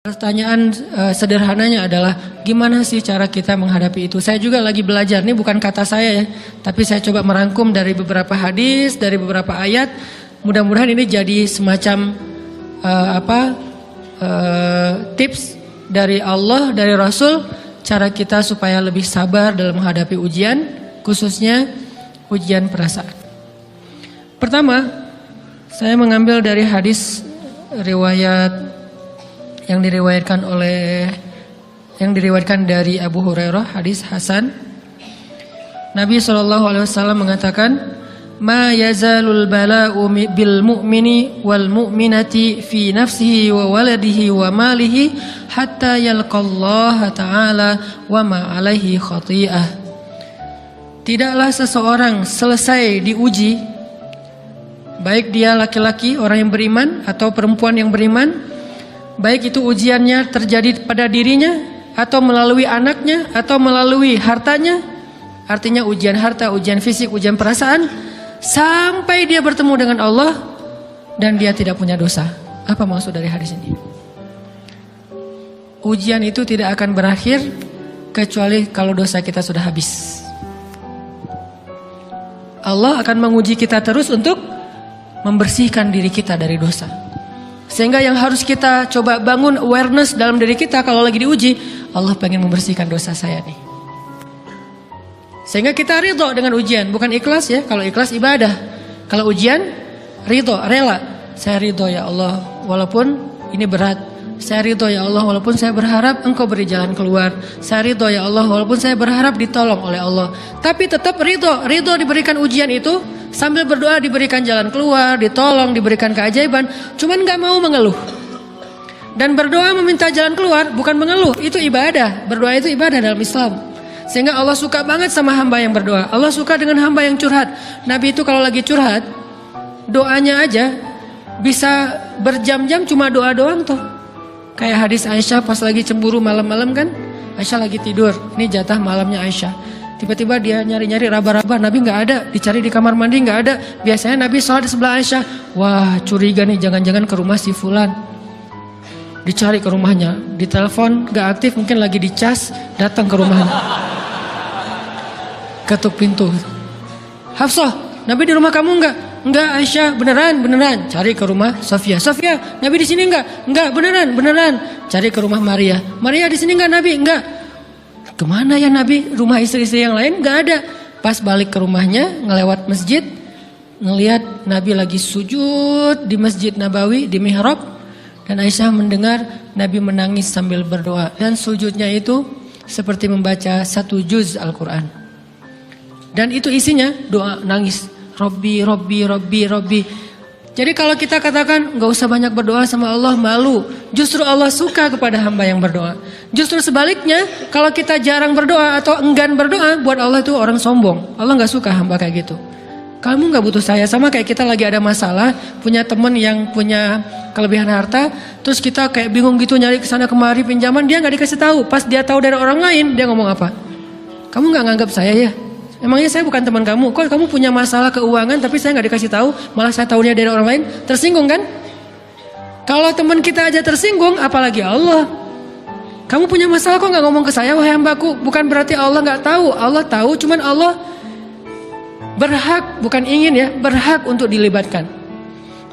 Pertanyaan sederhananya adalah gimana sih cara kita menghadapi itu? Saya juga lagi belajar, ini bukan kata saya ya, tapi saya coba merangkum dari beberapa hadis, dari beberapa ayat. Mudah-mudahan ini jadi semacam tips dari Allah, dari Rasul, cara kita supaya lebih sabar dalam menghadapi ujian, khususnya ujian perasaan. Pertama, saya mengambil dari hadis riwayat yang diriwayatkan dari Abu Hurairah, hadis Hasan. Nabi SAW mengatakan, "Ma yazalul bala'u bil mu'mini wal mu'minati fi nafsihi wa waladihi wa malihi hatta yalqallaha ta'ala wa ma 'alaihi khati'ah." Tidaklah seseorang selesai diuji, baik dia laki-laki orang yang beriman atau perempuan yang beriman, baik itu ujiannya terjadi pada dirinya atau melalui anaknya atau melalui hartanya, artinya ujian harta, ujian fisik, ujian perasaan, sampai dia bertemu dengan Allah dan dia tidak punya dosa. Apa maksud dari hadis ini? Ujian itu tidak akan berakhir kecuali kalau dosa kita sudah habis. Allah akan menguji kita terus untuk membersihkan diri kita dari dosa. Sehingga yang harus kita coba bangun awareness dalam diri kita kalau lagi diuji, Allah pengen membersihkan dosa saya nih. Sehingga kita ridho dengan ujian, bukan ikhlas ya. Kalau ikhlas ibadah, kalau ujian ridho, rela. Saya ridho ya Allah, walaupun ini berat. Saya ridho ya Allah, walaupun saya berharap Engkau beri jalan keluar. Saya ridho ya Allah, walaupun saya berharap ditolong oleh Allah. Tapi tetap ridho diberikan ujian itu. Sambil berdoa diberikan jalan keluar, ditolong, diberikan keajaiban. Cuman gak mau mengeluh. Dan berdoa meminta jalan keluar bukan mengeluh, itu ibadah. Berdoa itu ibadah dalam Islam. Sehingga Allah suka banget sama hamba yang berdoa. Allah suka dengan hamba yang curhat. Nabi itu kalau lagi curhat, doanya aja bisa berjam-jam cuma doa doang tuh. Kayak hadis Aisyah pas lagi cemburu malam-malam kan. Aisyah lagi tidur, ini jatah malamnya Aisyah. Tiba-tiba dia nyari-nyari raba-raba, Nabi gak ada, dicari di kamar mandi gak ada. Biasanya Nabi sholat di sebelah Aisyah. Wah curiga nih, jangan-jangan ke rumah si Fulan. Dicari ke rumahnya, ditelepon gak aktif, mungkin lagi dicas, datang ke rumahnya. Ketuk pintu. Hafsah, Nabi di rumah kamu enggak? Enggak Aisyah, beneran. Cari ke rumah Sofia. Sofia, Nabi di sini enggak? Enggak, beneran. Cari ke rumah Maria. Maria di sini enggak Nabi? Enggak. Kemana ya Nabi? Rumah istri-istri yang lain gak ada. Pas balik ke rumahnya, ngelewat masjid, ngelihat Nabi lagi sujud di Masjid Nabawi, di mihrab. Dan Aisyah mendengar Nabi menangis sambil berdoa. Dan sujudnya itu seperti membaca 1 juz Al-Quran. Dan itu isinya doa nangis. Robbi. Jadi kalau kita katakan gak usah banyak berdoa sama Allah, malu. Justru Allah suka kepada hamba yang berdoa. Justru sebaliknya, kalau kita jarang berdoa atau enggan berdoa, buat Allah itu orang sombong. Allah gak suka hamba kayak gitu. Kamu gak butuh saya, sama kayak kita lagi ada masalah, punya teman yang punya kelebihan harta, terus kita kayak bingung gitu nyari kesana kemari pinjaman, dia gak dikasih tahu. Pas dia tahu dari orang lain, dia ngomong apa? Kamu gak nganggap saya ya? Emangnya saya bukan teman kamu? Kok kamu punya masalah keuangan tapi saya gak dikasih tahu, malah saya tahunya dari orang lain? Tersinggung kan? Kalau teman kita aja tersinggung, apalagi Allah. Kamu punya masalah kok gak ngomong ke saya, wahai hambaku? Bukan berarti Allah gak tahu. Allah tahu, cuman Allah berhak, bukan ingin ya, berhak untuk dilibatkan.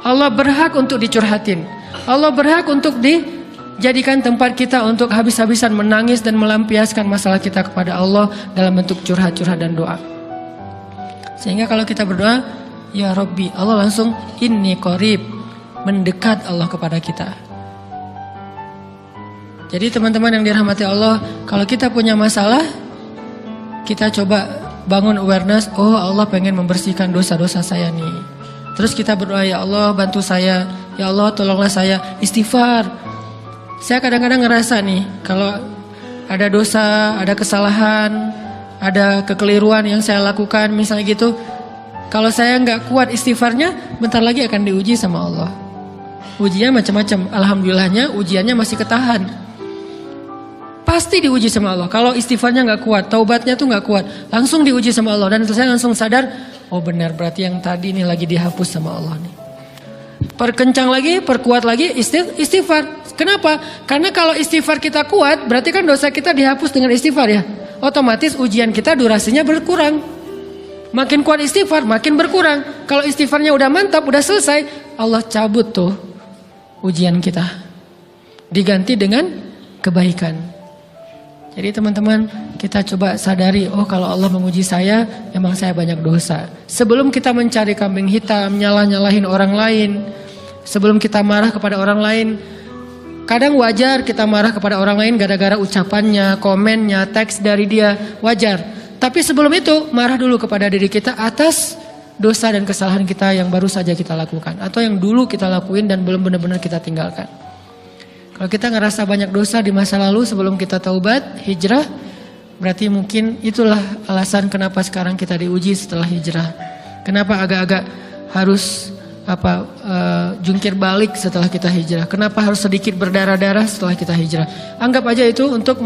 Allah berhak untuk dicurhatin. Allah berhak untuk dijadikan tempat kita untuk habis-habisan menangis dan melampiaskan masalah kita kepada Allah dalam bentuk curhat-curhat dan doa. Sehingga kalau kita berdoa, ya Rabbi, Allah langsung inni qarib, mendekat Allah kepada kita. Jadi teman-teman yang dirahmati Allah, kalau kita punya masalah, kita coba bangun awareness, oh Allah pengen membersihkan dosa-dosa saya nih. Terus kita berdoa, ya Allah bantu saya, ya Allah tolonglah saya, istighfar. Saya kadang-kadang ngerasa nih, kalau ada dosa, ada kesalahan, ada kekeliruan yang saya lakukan misalnya gitu, kalau saya nggak kuat istighfarnya, bentar lagi akan diuji sama Allah. Ujinya macam-macam, alhamdulillahnya ujiannya masih ketahan. Pasti diuji sama Allah. Kalau istighfarnya nggak kuat, taubatnya tuh nggak kuat, langsung diuji sama Allah. Dan saya langsung sadar, oh benar berarti yang tadi nih lagi dihapus sama Allah nih. Perkencang lagi, perkuat lagi, istighfar. Kenapa? Karena kalau istighfar kita kuat, berarti kan dosa kita dihapus dengan istighfar ya. Otomatis ujian kita durasinya berkurang. Makin kuat istighfar, makin berkurang. Kalau istighfarnya udah mantap, udah selesai, Allah cabut tuh ujian kita. Diganti dengan kebaikan. Jadi teman-teman, kita coba sadari, oh kalau Allah menguji saya, emang saya banyak dosa. Sebelum kita mencari kambing hitam, nyalah-nyalahin orang lain, sebelum kita marah kepada orang lain, kadang wajar kita marah kepada orang lain gara-gara ucapannya, komennya, teks dari dia, wajar. Tapi sebelum itu, marah dulu kepada diri kita atas dosa dan kesalahan kita yang baru saja kita lakukan. Atau yang dulu kita lakuin dan belum benar-benar kita tinggalkan. Kalau kita ngerasa banyak dosa di masa lalu sebelum kita taubat, hijrah, berarti mungkin itulah alasan kenapa sekarang kita diuji setelah hijrah. Kenapa agak-agak harus jungkir balik setelah kita hijrah. Kenapa harus sedikit berdarah-darah setelah kita hijrah. Anggap aja itu untuk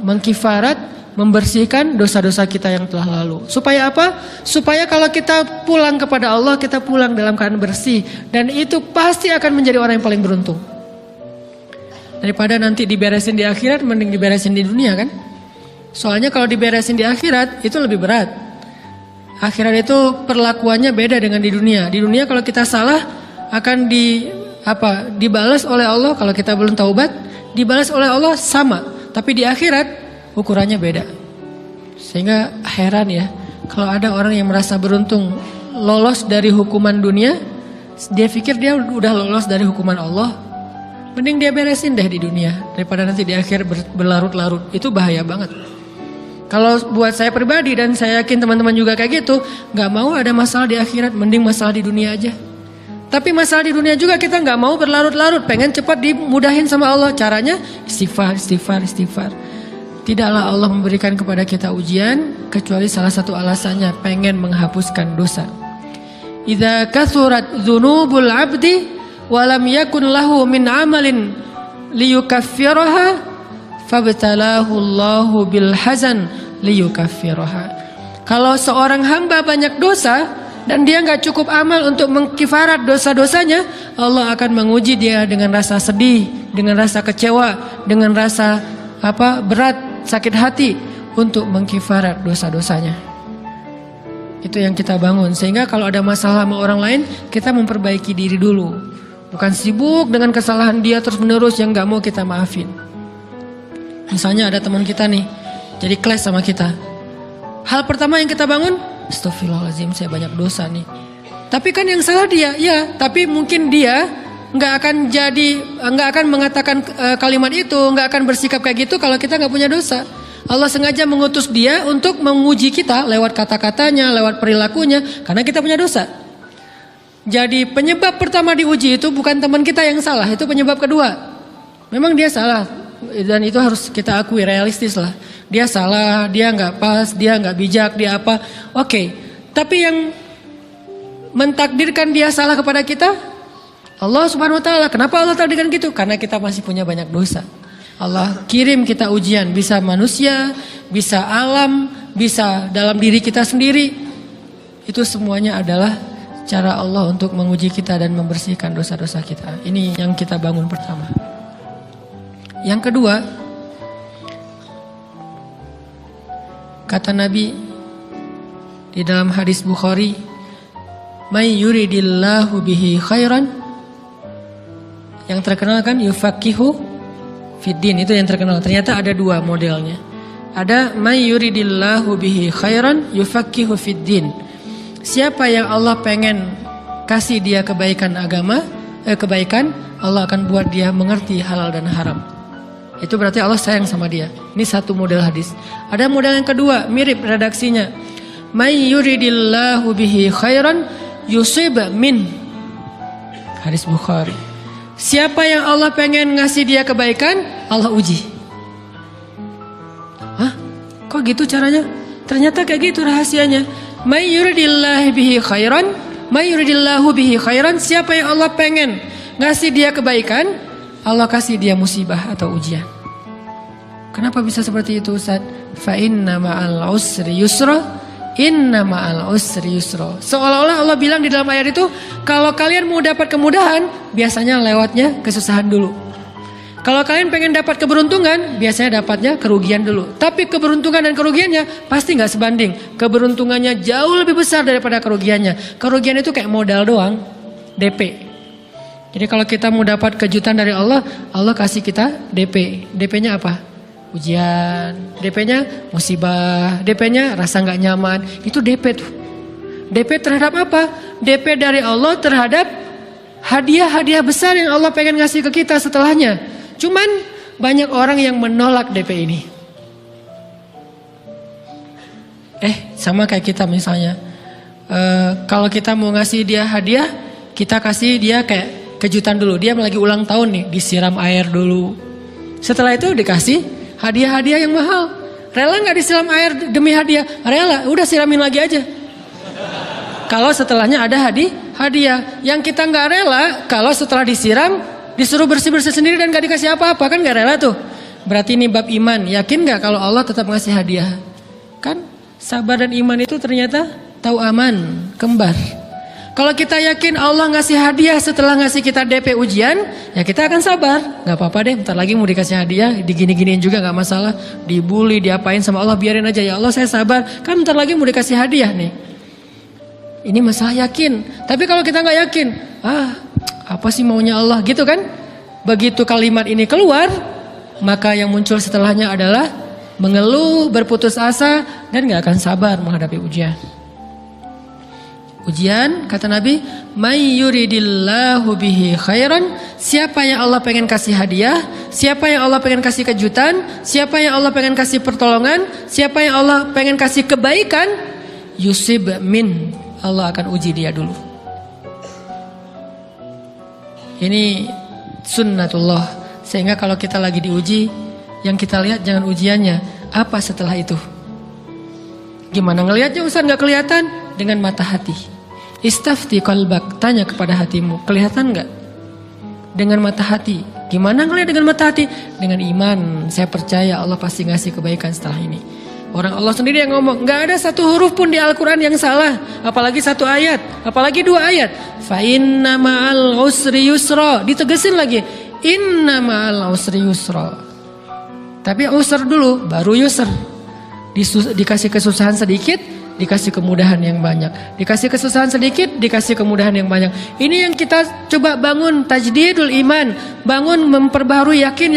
mengkifarat, membersihkan dosa-dosa kita yang telah lalu. Supaya apa? Supaya kalau kita pulang kepada Allah, kita pulang dalam keadaan bersih. Dan itu pasti akan menjadi orang yang paling beruntung. Daripada nanti diberesin di akhirat, mending diberesin di dunia kan? Soalnya kalau diberesin di akhirat, itu lebih berat. Akhirat itu perlakuannya beda dengan di dunia. Di dunia kalau kita salah, akan dibalas oleh Allah. Kalau kita belum taubat, dibalas oleh Allah sama. Tapi di akhirat, ukurannya beda. Sehingga heran ya, kalau ada orang yang merasa beruntung lolos dari hukuman dunia, dia pikir dia udah lolos dari hukuman Allah, mending dia beresin deh di dunia daripada nanti di akhir berlarut-larut. Itu bahaya banget. Kalau buat saya pribadi dan saya yakin teman-teman juga kayak gitu, gak mau ada masalah di akhirat, mending masalah di dunia aja. Tapi masalah di dunia juga kita gak mau berlarut-larut, pengen cepat dimudahin sama Allah. Caranya istighfar. Tidaklah Allah memberikan kepada kita ujian kecuali salah satu alasannya pengen menghapuskan dosa. Idza kathurat dzunubul 'abdi wa lam yakun lahu min 'amalin liyukaffiraha fabtalahu Allahu bil hazan liyukaffiraha. Kalau seorang hamba banyak dosa dan dia enggak cukup amal untuk mengkifarat dosa-dosanya, Allah akan menguji dia dengan rasa sedih, dengan rasa kecewa, dengan rasa berat, sakit hati untuk mengkifarat dosa-dosanya. Itu yang kita bangun. Sehingga kalau ada masalah sama orang lain, kita memperbaiki diri dulu. Bukan sibuk dengan kesalahan dia terus menerus yang gak mau kita maafin. Misalnya ada teman kita nih, jadi clash sama kita. Hal pertama yang kita bangun, astagfirullahaladzim, saya banyak dosa nih. Tapi kan yang salah dia, ya. Tapi mungkin dia nggak akan mengatakan kalimat itu, nggak akan bersikap kayak gitu kalau kita nggak punya dosa. Allah sengaja mengutus dia untuk menguji kita lewat kata-katanya, lewat perilakunya, karena kita punya dosa. Jadi penyebab pertama diuji itu bukan teman kita yang salah, itu penyebab kedua. Memang dia salah dan itu harus kita akui, realistis lah. Dia salah, dia nggak pas, dia nggak bijak, dia apa? Oke. Tapi yang mentakdirkan dia salah kepada kita Allah Subhanahu wa taala. Kenapa Allah takdirkan gitu? Karena kita masih punya banyak dosa. Allah kirim kita ujian, bisa manusia, bisa alam, bisa dalam diri kita sendiri. Itu semuanya adalah cara Allah untuk menguji kita dan membersihkan dosa-dosa kita. Ini yang kita bangun pertama. Yang kedua, kata Nabi di dalam hadis Bukhari, "May yuridillahu bihi khairan." Yang terkenal kan yufaqihu fiddin, itu yang terkenal. Ternyata ada dua modelnya. Ada may yuridillahu bihi khairan yufaqihu fiddin. Siapa yang Allah pengen kasih dia kebaikan kebaikan, Allah akan buat dia mengerti halal dan haram. Itu berarti Allah sayang sama dia. Ini satu model hadis. Ada model yang kedua, mirip redaksinya. May yuridillahu bihi khairan yusib min. Hadis Bukhari. Siapa yang Allah pengen ngasih dia kebaikan, Allah uji. Hah? Kok gitu caranya? Ternyata kayak gitu rahasianya. May yuridillahu bihi khairan. Siapa yang Allah pengen ngasih dia kebaikan, Allah kasih dia musibah atau ujian. Kenapa bisa seperti itu, Ustaz? Fa inna ma'al usri yusra. Inna ma'al usri yusra. Seolah-olah Allah bilang di dalam ayat itu, kalau kalian mau dapat kemudahan, biasanya lewatnya kesusahan dulu. Kalau kalian pengen dapat keberuntungan, biasanya dapatnya kerugian dulu. Tapi keberuntungan dan kerugiannya pasti nggak sebanding. Keberuntungannya jauh lebih besar daripada kerugiannya. Kerugian itu kayak modal doang, DP. Jadi kalau kita mau dapat kejutan dari Allah, Allah kasih kita DP. DP-nya apa? Ujian. DP-nya musibah. DP-nya rasa nggak nyaman. Itu DP tuh. DP terhadap apa? DP dari Allah terhadap hadiah-hadiah besar yang Allah pengen ngasih ke kita setelahnya. Cuman banyak orang yang menolak DP ini. Sama kayak kita misalnya. Kalau kita mau ngasih dia hadiah, kita kasih dia kayak kejutan dulu. Dia lagi ulang tahun nih, disiram air dulu. Setelah itu dikasih hadiah-hadiah yang mahal. Rela gak disiram air demi hadiah? Rela, udah siramin lagi aja. Kalau setelahnya ada hadiah. Yang kita gak rela, kalau setelah disiram disuruh bersih-bersih sendiri dan gak dikasih apa-apa, kan gak rela tuh. Berarti ini bab iman. Yakin gak kalau Allah tetap ngasih hadiah? Kan sabar dan iman itu ternyata tahu aman, kembar. Kalau kita yakin Allah ngasih hadiah setelah ngasih kita DP ujian, ya kita akan sabar. Gak apa-apa deh, bentar lagi mau dikasih hadiah, digini-giniin juga gak masalah. Dibully, diapain sama Allah, biarin aja. Ya Allah saya sabar, kan bentar lagi mau dikasih hadiah nih. Ini masalah yakin. Tapi kalau kita gak yakin, apa sih maunya Allah gitu kan? Begitu kalimat ini keluar, maka yang muncul setelahnya adalah mengeluh, berputus asa, dan gak akan sabar menghadapi ujian. Ujian, kata Nabi, may yuridillahu bihi khairan, siapa yang Allah pengen kasih hadiah, siapa yang Allah pengen kasih kejutan, siapa yang Allah pengen kasih pertolongan, siapa yang Allah pengen kasih kebaikan, yusib min, Allah akan uji dia dulu. Ini sunnatullah. Sehingga kalau kita lagi diuji, yang kita lihat jangan ujiannya, apa setelah itu. Gimana ngelihatnya Ustaz? Gak kelihatan. Dengan mata hati. Istafti qalbak, tanya kepada hatimu, kelihatan gak? Dengan mata hati. Gimana ngelihat dengan mata hati? Dengan iman, saya percaya Allah pasti ngasih kebaikan setelah ini. Orang Allah sendiri yang ngomong, gak ada satu huruf pun di Al-Quran yang salah. Apalagi satu ayat, apalagi dua ayat. Fa inna ma'al usri yusra. Ditegesin lagi, inna ma'al usri yusra. Tapi usr dulu, baru yusr. Dikasih kesusahan sedikit, dikasih kemudahan yang banyak. Dikasih kesusahan sedikit, dikasih kemudahan yang banyak. Ini yang kita coba bangun, tajdidul iman. Bangun memperbaharui yakin.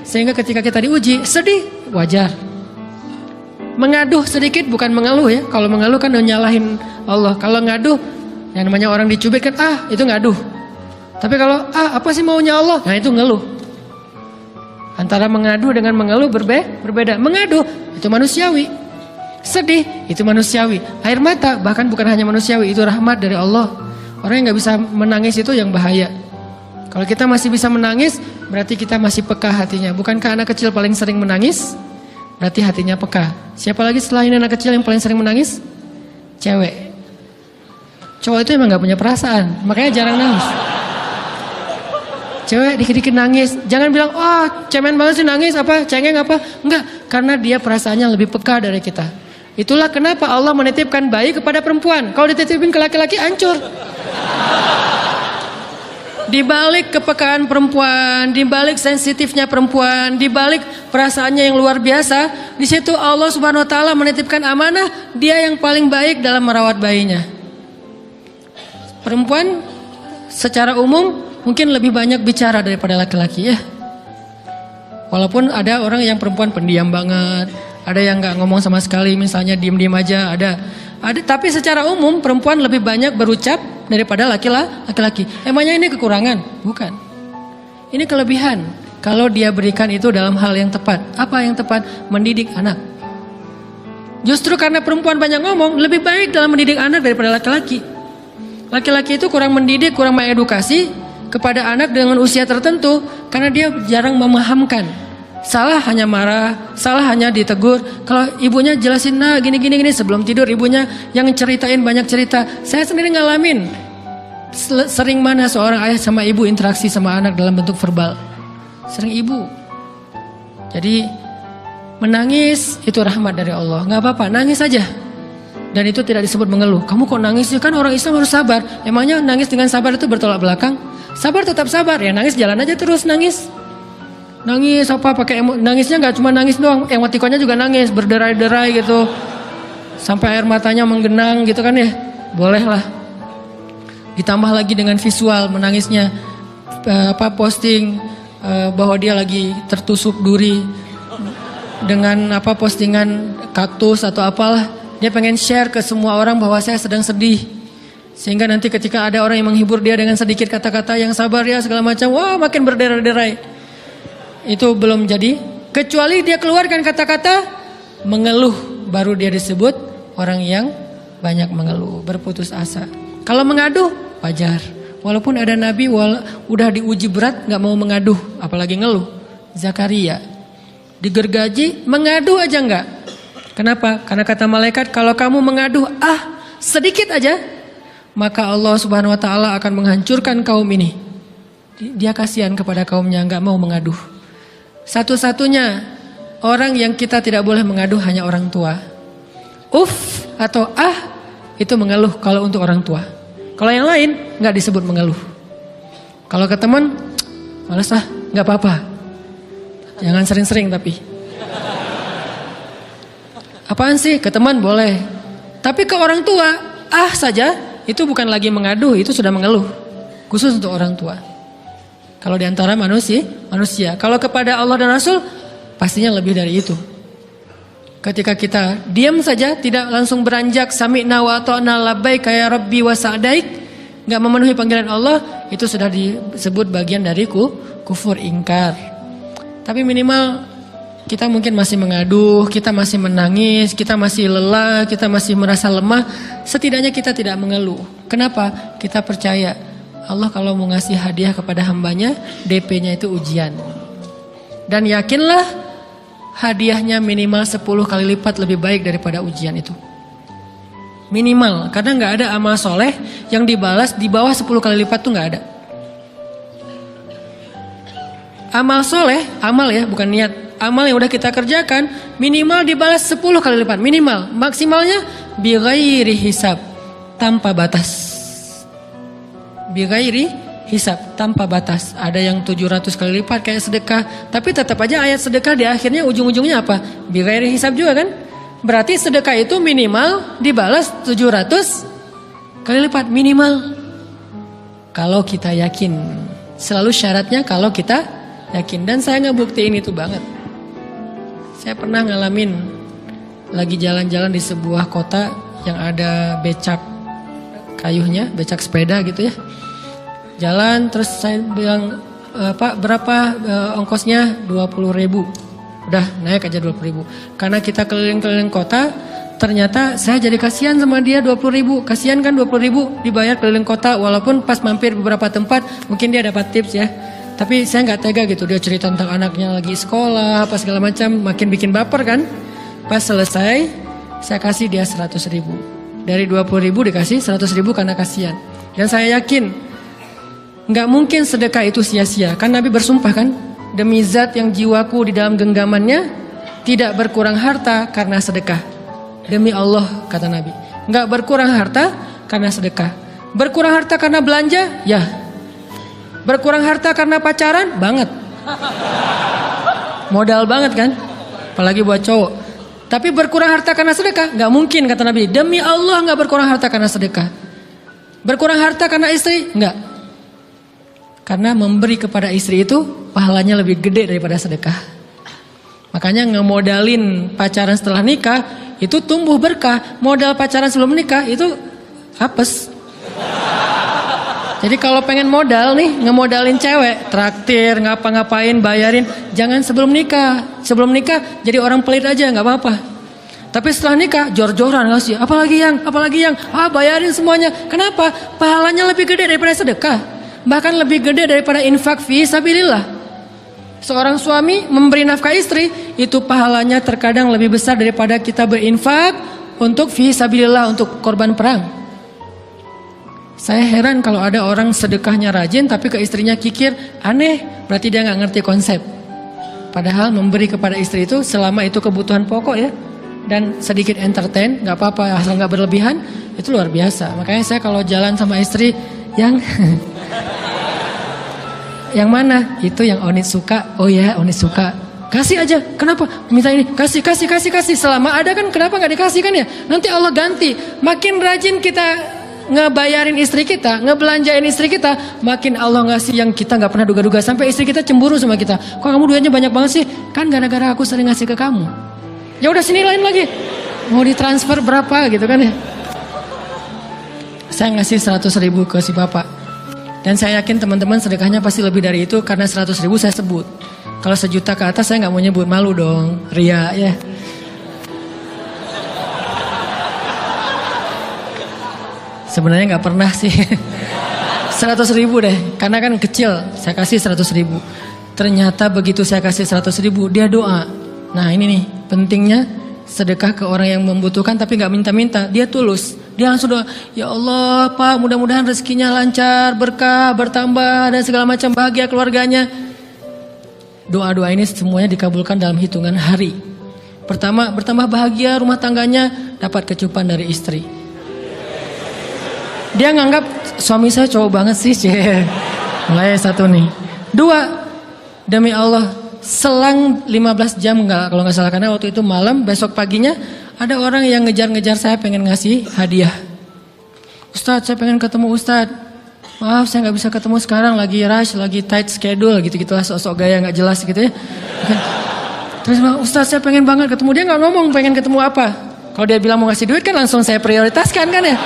Sehingga ketika kita diuji, sedih, wajar. Mengaduh sedikit, bukan mengeluh ya. Kalau mengeluh kan nyalahin Allah. Kalau ngaduh, yang namanya orang dicubit kan, itu ngaduh. Tapi kalau, apa sih maunya Allah? Nah itu ngeluh. Antara mengadu dengan mengeluh berbeda. Mengaduh, itu manusiawi. Sedih, itu manusiawi. Air mata, bahkan bukan hanya manusiawi, itu rahmat dari Allah. Orang yang gak bisa menangis itu yang bahaya. Kalau kita masih bisa menangis, berarti kita masih peka hatinya. Bukankah anak kecil paling sering menangis? Berarti hatinya peka. Siapa lagi setelah ini anak kecil yang paling sering menangis? Cewek. Cowok itu emang gak punya perasaan, makanya jarang nangis. Cewek dikit-dikit nangis. Jangan bilang, cemen banget sih nangis, cengeng apa. Enggak, karena dia perasaannya lebih peka dari kita. Itulah kenapa Allah menitipkan bayi kepada perempuan. Kalau dititipin ke laki-laki, hancur. Di balik kepekaan perempuan, di balik sensitifnya perempuan, di balik perasaannya yang luar biasa, di situ Allah Subhanahu wa taala menitipkan amanah, dia yang paling baik dalam merawat bayinya. Perempuan secara umum mungkin lebih banyak bicara daripada laki-laki ya. Walaupun ada orang yang perempuan pendiam banget, ada yang nggak ngomong sama sekali, misalnya diem-diem aja, ada. Tapi secara umum perempuan lebih banyak berucap daripada laki-laki. Emangnya ini kekurangan? Bukan. Ini kelebihan. Kalau dia berikan itu dalam hal yang tepat. Apa yang tepat? Mendidik anak. Justru karena perempuan banyak ngomong, lebih baik dalam mendidik anak daripada laki-laki. Laki-laki itu kurang mendidik, kurang mengedukasi kepada anak dengan usia tertentu karena dia jarang memahamkan. Salah hanya marah, salah hanya ditegur. Kalau ibunya jelasin, gini sebelum tidur ibunya yang ceritain banyak cerita. Saya sendiri ngalamin. Sering mana seorang ayah sama ibu interaksi sama anak dalam bentuk verbal. Sering ibu. Jadi menangis itu rahmat dari Allah. Gak apa-apa, nangis aja. Dan itu tidak disebut mengeluh. Kamu kok nangis sih? Kan orang Islam harus sabar. Emangnya nangis dengan sabar itu bertolak belakang? Sabar tetap sabar. Ya nangis jalan aja terus nangis. Nangis apa pakai nangisnya nggak cuma nangis doang. Emotikonnya juga nangis, berderai-derai gitu. Sampai air matanya menggenang gitu kan ya. Boleh lah. Ditambah lagi dengan visual menangisnya. Posting bahwa dia lagi tertusuk duri dengan postingan kaktus atau apalah. Dia pengen share ke semua orang bahwa saya sedang sedih. Sehingga nanti ketika ada orang yang menghibur dia dengan sedikit kata-kata yang sabar ya segala macam, wah makin berderai-derai. Itu belum jadi. Kecuali dia keluarkan kata-kata mengeluh, baru dia disebut orang yang banyak mengeluh, berputus asa. Kalau mengaduh wajar. Walaupun ada nabi udah diuji berat nggak mau mengaduh, apalagi ngeluh. Zakaria digergaji mengadu aja nggak. Kenapa? Karena kata malaikat kalau kamu mengaduh sedikit aja, maka Allah Subhanahu Wa Taala akan menghancurkan kaum ini. Dia kasihan kepada kaumnya nggak mau mengaduh. Satu-satunya orang yang kita tidak boleh mengaduh hanya orang tua. Atau itu mengeluh kalau untuk orang tua. Kalau yang lain nggak disebut mengeluh. Kalau ke teman, malas nggak apa-apa. Jangan sering-sering tapi. Apaan sih? Ke teman boleh. Tapi ke orang tua, saja itu bukan lagi mengaduh, itu sudah mengeluh. Khusus untuk orang tua. Kalau di antara manusia. Kalau kepada Allah dan Rasul, pastinya lebih dari itu. Ketika kita diam saja, tidak langsung beranjak sami'na wa ata'na labbaik ya rabbi wa sa'daik, enggak memenuhi panggilan Allah, itu sudah disebut bagian dari kufur ingkar. Tapi minimal kita mungkin masih mengaduh, kita masih menangis, kita masih lelah, kita masih merasa lemah. Setidaknya kita tidak mengeluh. Kenapa? Kita percaya Allah kalau mau ngasih hadiah kepada hambanya, DP-nya itu ujian. Dan yakinlah hadiahnya minimal 10 kali lipat lebih baik daripada ujian itu. Minimal, karena nggak ada amal soleh yang dibalas di bawah 10 kali lipat tuh nggak ada. Amal soleh, amal ya bukan niat. Amal yang udah kita kerjakan minimal dibalas 10 kali lipat. Minimal, maksimalnya bighairi hisab, tanpa batas. Bighairi hisab, tanpa batas. Ada yang 700 kali lipat kayak sedekah. Tapi tetap aja ayat sedekah di akhirnya ujung-ujungnya apa? Bighairi hisab juga kan? Berarti sedekah itu minimal dibalas 700 kali lipat. Minimal. Kalau kita yakin. Selalu syaratnya kalau kita yakin. Dan saya ngebuktiin itu banget. Saya pernah ngalamin lagi jalan-jalan di sebuah kota yang ada becak kayuhnya, becak sepeda gitu ya. Jalan terus saya bilang, Pak berapa ongkosnya? 20.000. Udah naik aja 20.000. Karena kita keliling-keliling kota, ternyata saya jadi kasihan sama dia 20.000. Kasihan kan 20.000 dibayar keliling kota, walaupun pas mampir beberapa tempat mungkin dia dapat tips ya. Tapi saya nggak tega gitu, dia cerita tentang anaknya lagi sekolah, apa segala macam, makin bikin baper kan. Pas selesai, saya kasih dia 100.000. Dari 20.000 dikasih 100.000 karena kasihan. Dan saya yakin, nggak mungkin sedekah itu sia-sia. Kan Nabi bersumpah kan, demi zat yang jiwaku di dalam genggamannya, tidak berkurang harta karena sedekah. Demi Allah, kata Nabi, nggak berkurang harta karena sedekah. Berkurang harta karena belanja, ya. Berkurang harta karena pacaran? Banget. Modal banget kan? Apalagi buat cowok. Tapi berkurang harta karena sedekah? Gak mungkin kata Nabi. Demi Allah gak berkurang harta karena sedekah. Berkurang harta karena istri? Enggak. Karena memberi kepada istri itu pahalanya lebih gede daripada sedekah. Makanya ngemodalin pacaran setelah nikah itu tumbuh berkah. Modal pacaran sebelum nikah itu apes. Jadi kalau pengen modal nih, ngemodalin cewek, traktir, ngapa-ngapain, bayarin, jangan sebelum nikah. Sebelum nikah jadi orang pelit aja, nggak apa-apa. Tapi setelah nikah, jor-joran ngasih, apalagi yang, bayarin semuanya. Kenapa? Pahalanya lebih gede daripada sedekah. Bahkan lebih gede daripada infak fi sabilillah. Seorang suami memberi nafkah istri, itu pahalanya terkadang lebih besar daripada kita berinfak untuk fi sabilillah, untuk korban perang. Saya heran kalau ada orang sedekahnya rajin tapi ke istrinya kikir, aneh, berarti dia nggak ngerti konsep. Padahal memberi kepada istri itu selama itu kebutuhan pokok ya, dan sedikit entertain, nggak apa-apa asal nggak berlebihan, itu luar biasa. Makanya saya kalau jalan sama istri yang yang mana? Itu yang Onit suka. Oh ya, Onit suka. Kasih aja. Kenapa? Minta ini. Kasih. Selama ada kan kenapa nggak dikasih kan ya? Nanti Allah ganti. Makin rajin kita ngebayarin istri kita, ngebelanjain istri kita, makin Allah ngasih yang kita nggak pernah duga-duga. Sampai istri kita cemburu sama kita. Kok kamu duitnya banyak banget sih? Kan gara-gara aku sering ngasih ke kamu. Ya udah sini lain lagi. Mau ditransfer berapa gitu kan ya? Saya ngasih 100.000 ke si bapak. Dan saya yakin teman-teman sedekahnya pasti lebih dari itu karena 100.000 saya sebut. Kalau 1 juta ke atas saya nggak mau nyebut, malu dong, ria ya. Sebenarnya nggak pernah sih. 100.000 deh, karena kan kecil. Saya kasih 100.000. Ternyata begitu saya kasih 100.000 dia doa. Nah ini nih pentingnya sedekah ke orang yang membutuhkan tapi nggak minta-minta. Dia tulus. Dia langsung doa, ya Allah Pak mudah-mudahan rezekinya lancar, berkah, bertambah dan segala macam, bahagia keluarganya. Doa-doa ini semuanya dikabulkan dalam hitungan hari. Pertama, bertambah bahagia rumah tangganya, dapat kecupan dari istri. Dia nganggap suami saya cowok banget sih. Mulai 1 nih. 2, demi Allah, selang 15 jam kalau nggak salah, karena waktu itu malam, besok paginya ada orang yang ngejar-ngejar saya pengen ngasih hadiah. Ustadz, saya pengen ketemu Ustadz. Maaf saya nggak bisa ketemu sekarang, lagi rush, lagi tight schedule gitu-gitulah, sosok gaya nggak jelas gitu ya. Terus Ustadz saya pengen banget ketemu, dia nggak ngomong pengen ketemu apa. Kalau dia bilang mau ngasih duit kan langsung saya prioritaskan kan ya.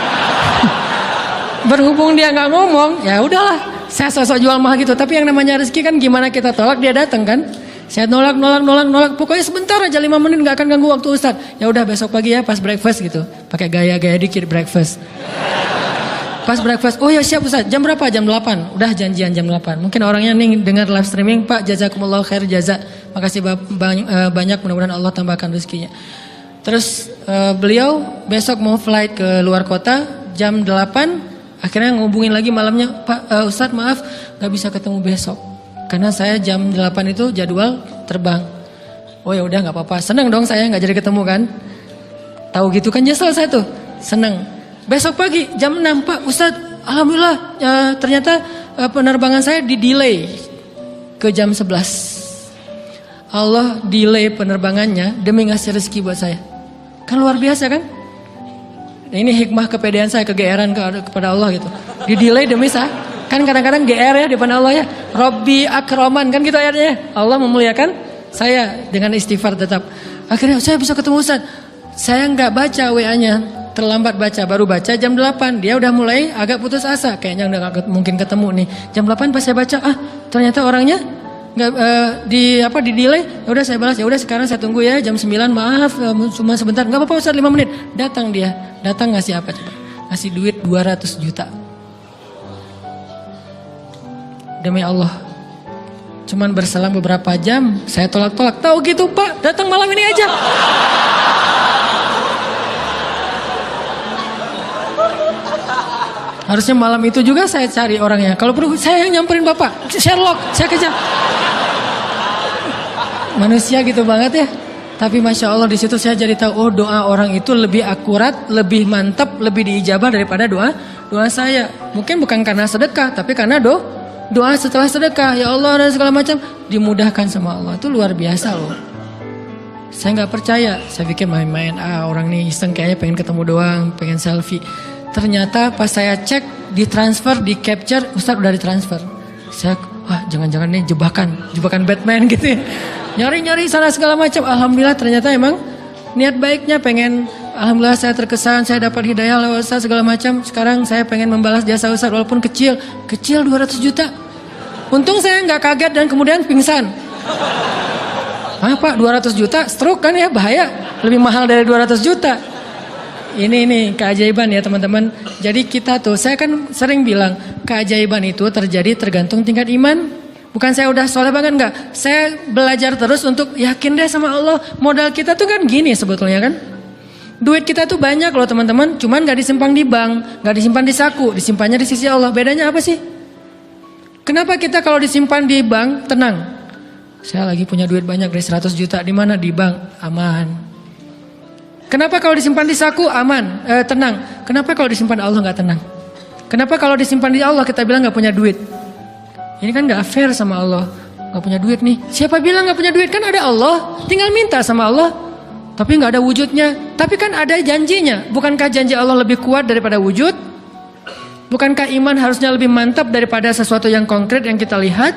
Berhubung dia nggak ngomong, ya udahlah, saya sosok jual mahal gitu. Tapi yang namanya rezeki kan gimana kita tolak dia datang kan. Saya nolak. Pokoknya sebentar aja 5 menit nggak akan ganggu waktu Ustadz. Ya udah besok pagi ya pas breakfast gitu. Pakai gaya-gaya dikit breakfast. Pas breakfast, oh ya siap Ustadz. Jam berapa? Jam 8. Udah janjian jam 8. Mungkin orangnya nih dengar live streaming, Pak jazakumullah khair jaza. Makasih banyak, mudah-mudahan Allah tambahkan rezekinya. Terus beliau besok mau flight ke luar kota jam 8. Akhirnya ngubungin lagi malamnya, Pak Ustadz maaf nggak bisa ketemu besok. Karena saya jam 8 itu jadwal terbang. Oh ya udah nggak apa-apa. Seneng dong saya nggak jadi ketemu kan. Tahu gitu kan nyesel saya tuh. Seneng. Besok pagi jam 6 Pak Ustadz, alhamdulillah ternyata penerbangan saya di delay ke jam 11. Allah delay penerbangannya demi ngasih rezeki buat saya. Kan luar biasa kan? Nah, ini hikmah kepedean saya, kegeeran kepada Allah gitu. Di delay demi saya. Kan kadang-kadang GR ya di depan Allah ya. Robbi akroman kan gitu ayatnya. Allah memuliakan saya dengan istighfar tetap. Akhirnya saya bisa ketemu Ustaz. Saya nggak baca WA-nya, terlambat baca, baru baca jam 8. Dia udah mulai agak putus asa, kayaknya udah gak mungkin ketemu nih. Jam 8 pas saya baca, ternyata orangnya nggak di delay. Ya udah saya balas, ya udah sekarang saya tunggu ya jam 9. Maaf cuma sebentar. Nggak apa-apa Ustaz, 5 menit. Datang dia, datang ngasih apa coba? Ngasih duit 200 juta. Demi Allah, cuman berselang beberapa jam saya tolak-tolak. Tahu gitu Pak, datang malam ini aja. Harusnya malam itu juga saya cari orangnya. Kalau perlu saya yang nyamperin Bapak, Sherlock, saya kejar. Manusia gitu banget ya. Tapi Masya Allah di situ saya jadi tahu, oh doa orang itu lebih akurat, lebih mantap, lebih diijabah daripada doa saya. Mungkin bukan karena sedekah, tapi karena doa setelah sedekah, ya Allah dan segala macam dimudahkan sama Allah. Itu luar biasa loh. Saya nggak percaya, saya pikir main-main. Orang nih iseng kayaknya pengen ketemu doang, pengen selfie. Ternyata pas saya cek, ditransfer, di capture, Ustaz udah ditransfer. Saya, jangan-jangan nih jebakan Batman gitu ya. Nyari-nyari sana segala macam. Alhamdulillah ternyata emang niat baiknya pengen. Alhamdulillah saya terkesan, saya dapat hidayah lewat Ustaz segala macam. Sekarang saya pengen membalas jasa Ustaz walaupun kecil 200 juta. Untung saya nggak kaget dan kemudian pingsan. Pak 200 juta stroke kan ya, bahaya. Lebih mahal dari 200 juta. Ini keajaiban ya teman-teman. Jadi kita tuh, saya kan sering bilang keajaiban itu terjadi tergantung tingkat iman. Bukan saya udah soleh banget, enggak. Saya belajar terus untuk yakin deh sama Allah. Modal kita tuh kan gini sebetulnya kan. Duit kita tuh banyak loh teman-teman. Cuman gak disimpan di bank, gak disimpan di saku, disimpannya di sisi Allah. Bedanya apa sih? Kenapa kita kalau disimpan di bank tenang? Saya lagi punya duit banyak dari 100 juta. Di mana? Di bank, aman. Kenapa kalau disimpan di saku aman, tenang? Kenapa kalau disimpan Allah nggak tenang? Kenapa kalau disimpan di Allah kita bilang nggak punya duit? Ini kan nggak fair sama Allah. Nggak punya duit nih. Siapa bilang nggak punya duit? Kan ada Allah. Tinggal minta sama Allah. Tapi nggak ada wujudnya. Tapi kan ada janjinya. Bukankah janji Allah lebih kuat daripada wujud? Bukankah iman harusnya lebih mantap daripada sesuatu yang konkret yang kita lihat?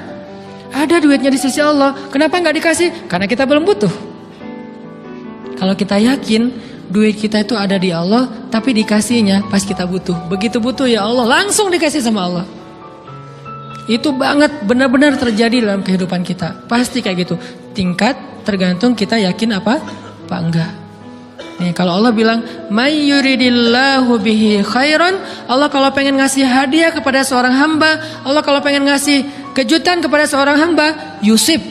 Ada duitnya di sisi Allah. Kenapa nggak dikasih? Karena kita belum butuh. Kalau kita yakin duit kita itu ada di Allah, tapi dikasihnya pas kita butuh. Begitu butuh ya Allah, langsung dikasih sama Allah. Itu banget benar-benar terjadi dalam kehidupan kita. Pasti kayak gitu. Tingkat tergantung kita yakin apa enggak. Nih, kalau Allah bilang may yuridillahu bihi khairan, Allah kalau pengen ngasih hadiah kepada seorang hamba, Allah kalau pengen ngasih kejutan kepada seorang hamba, yusib.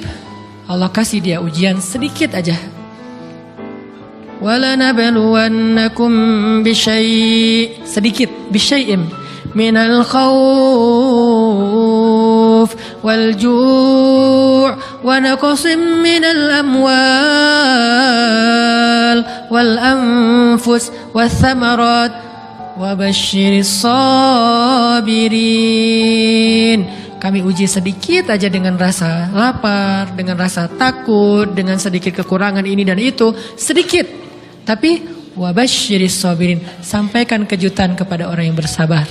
Allah kasih dia ujian sedikit aja. وَلَنَبْلُوَنَّكُمْ بِشَيْءٍ sedikit بِشَيْءٍ مِنَ الْخَوْفِ وَالْجُوعِ وَنَقْصٍ مِنَ الْأَمْوَالِ وَالْأَنْفُسِ وَالثَّمَرَاتِ وَبَشِّرِ الصَّابِرِينَ. Kami uji sedikit aja dengan rasa lapar, dengan rasa takut, dengan sedikit kekurangan ini dan itu, sedikit. Tapi wabasyiris sabirin, sampaikan kejutan kepada orang yang bersabar.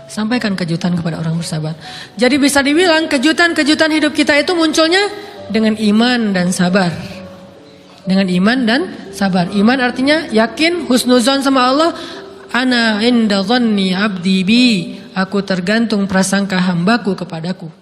Sampaikan kejutan kepada orang bersabar. Jadi bisa dibilang kejutan-kejutan hidup kita itu munculnya dengan iman dan sabar. Dengan iman dan sabar. Iman artinya yakin, husnuzon sama Allah. Ana inda dhanni abdi bi. Aku tergantung prasangka hambaku kepadaku.